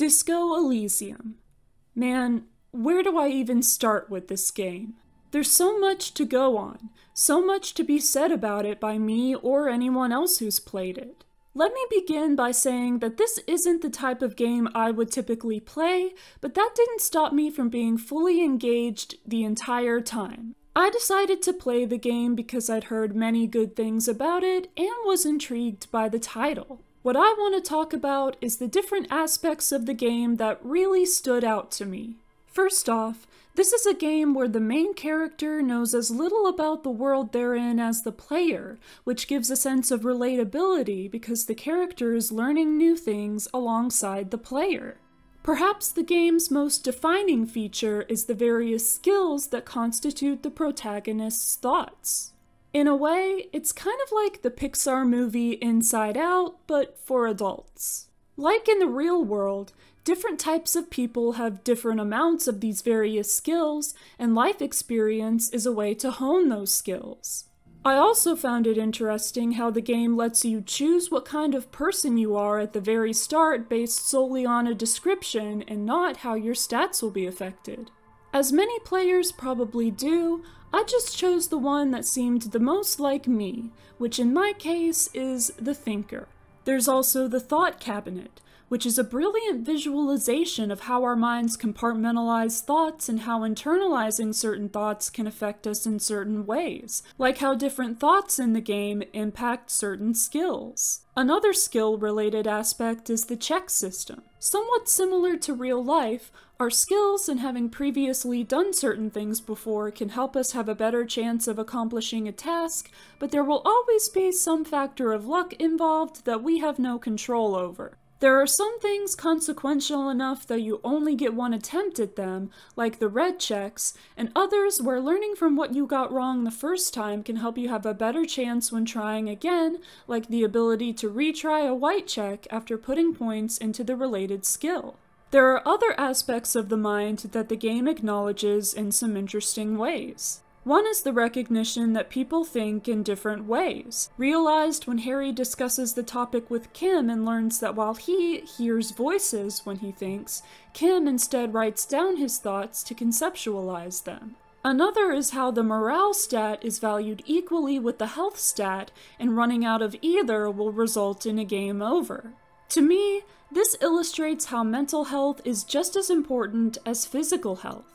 Disco Elysium. Man, where do I even start with this game? There's so much to go on, so much to be said about it by me or anyone else who's played it. Let me begin by saying that this isn't the type of game I would typically play, but that didn't stop me from being fully engaged the entire time. I decided to play the game because I'd heard many good things about it and was intrigued by the title. What I want to talk about is the different aspects of the game that really stood out to me. First off, this is a game where the main character knows as little about the world they're in as the player, which gives a sense of relatability because the character is learning new things alongside the player. Perhaps the game's most defining feature is the various skills that constitute the protagonist's thoughts. In a way, it's kind of like the Pixar movie Inside Out, but for adults. Like in the real world, different types of people have different amounts of these various skills, and life experience is a way to hone those skills. I also found it interesting how the game lets you choose what kind of person you are at the very start based solely on a description and not how your stats will be affected. As many players probably do, I just chose the one that seemed the most like me, which in my case is the Thinker. There's also the Thought Cabinet, which is a brilliant visualization of how our minds compartmentalize thoughts and how internalizing certain thoughts can affect us in certain ways, like how different thoughts in the game impact certain skills. Another skill-related aspect is the check system. Somewhat similar to real life, our skills and having previously done certain things before can help us have a better chance of accomplishing a task, but there will always be some factor of luck involved that we have no control over. There are some things consequential enough that you only get one attempt at them, like the red checks, and others where learning from what you got wrong the first time can help you have a better chance when trying again, like the ability to retry a white check after putting points into the related skill. There are other aspects of the mind that the game acknowledges in some interesting ways. One is the recognition that people think in different ways, realized when Harry discusses the topic with Kim and learns that while he hears voices when he thinks, Kim instead writes down his thoughts to conceptualize them. Another is how the morale stat is valued equally with the health stat, and running out of either will result in a game over. To me, this illustrates how mental health is just as important as physical health.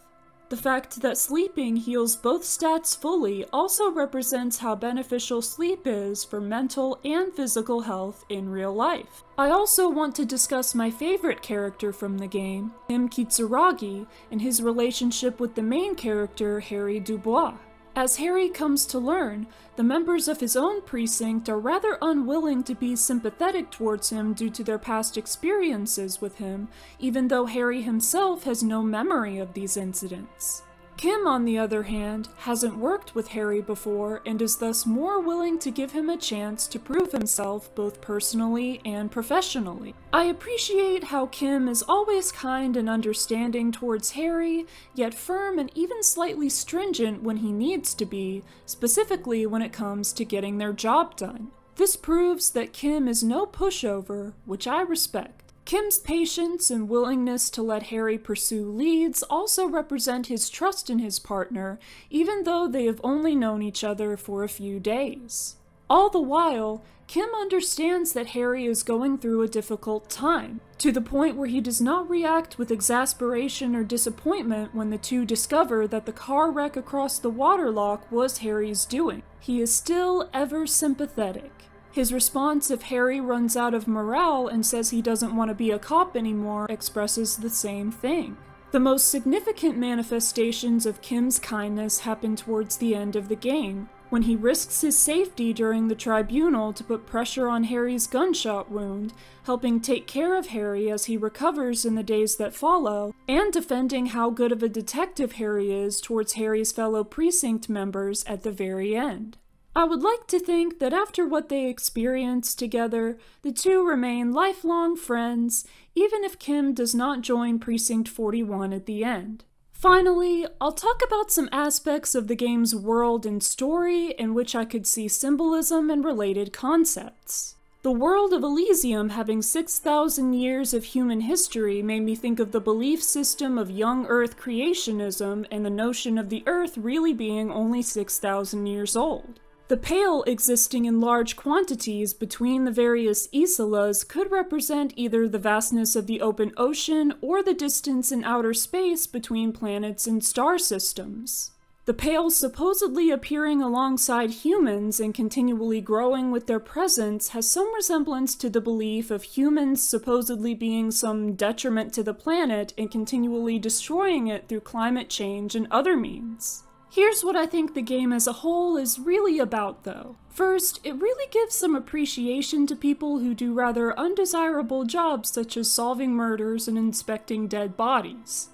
The fact that sleeping heals both stats fully also represents how beneficial sleep is for mental and physical health in real life. I also want to discuss my favorite character from the game, Kim Kitsuragi, and his relationship with the main character, Harry Dubois. As Harry comes to learn, the members of his own precinct are rather unwilling to be sympathetic towards him due to their past experiences with him, even though Harry himself has no memory of these incidents. Kim, on the other hand, hasn't worked with Harry before and is thus more willing to give him a chance to prove himself both personally and professionally. I appreciate how Kim is always kind and understanding towards Harry, yet firm and even slightly stringent when he needs to be, specifically when it comes to getting their job done. This proves that Kim is no pushover, which I respect. Kim's patience and willingness to let Harry pursue leads also represent his trust in his partner, even though they have only known each other for a few days. All the while, Kim understands that Harry is going through a difficult time, to the point where he does not react with exasperation or disappointment when the two discover that the car wreck across the waterlock was Harry's doing. He is still ever sympathetic. His response if Harry runs out of morale and says he doesn't want to be a cop anymore expresses the same thing. The most significant manifestations of Kim's kindness happen towards the end of the game, when he risks his safety during the tribunal to put pressure on Harry's gunshot wound, helping take care of Harry as he recovers in the days that follow, and defending how good of a detective Harry is towards Harry's fellow precinct members at the very end. I would like to think that after what they experienced together, the two remain lifelong friends, even if Kim does not join Precinct 41 at the end. Finally, I'll talk about some aspects of the game's world and story in which I could see symbolism and related concepts. The world of Elysium having 6,000 years of human history made me think of the belief system of young Earth creationism and the notion of the Earth really being only 6,000 years old. The pale existing in large quantities between the various isolas could represent either the vastness of the open ocean or the distance in outer space between planets and star systems. The pale supposedly appearing alongside humans and continually growing with their presence has some resemblance to the belief of humans supposedly being some detriment to the planet and continually destroying it through climate change and other means. Here's what I think the game as a whole is really about, though. First, it really gives some appreciation to people who do rather undesirable jobs such as solving murders and inspecting dead bodies.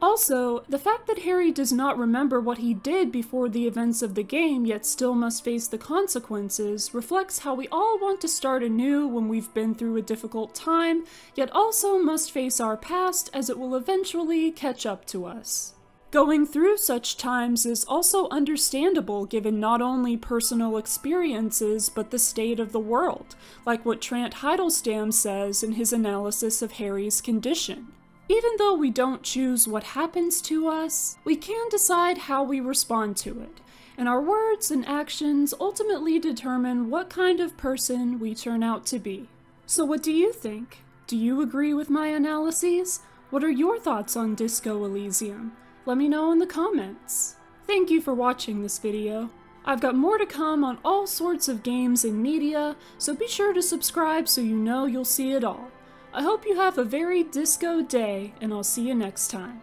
Also, the fact that Harry does not remember what he did before the events of the game yet still must face the consequences reflects how we all want to start anew when we've been through a difficult time, yet also must face our past as it will eventually catch up to us. Going through such times is also understandable given not only personal experiences but the state of the world, like what Trant Heidelstamm says in his analysis of Harry's condition. Even though we don't choose what happens to us, we can decide how we respond to it, and our words and actions ultimately determine what kind of person we turn out to be. So what do you think? Do you agree with my analyses? What are your thoughts on Disco Elysium? Let me know in the comments. Thank you for watching this video. I've got more to come on all sorts of games and media, so be sure to subscribe so you know you'll see it all. I hope you have a very disco day, and I'll see you next time.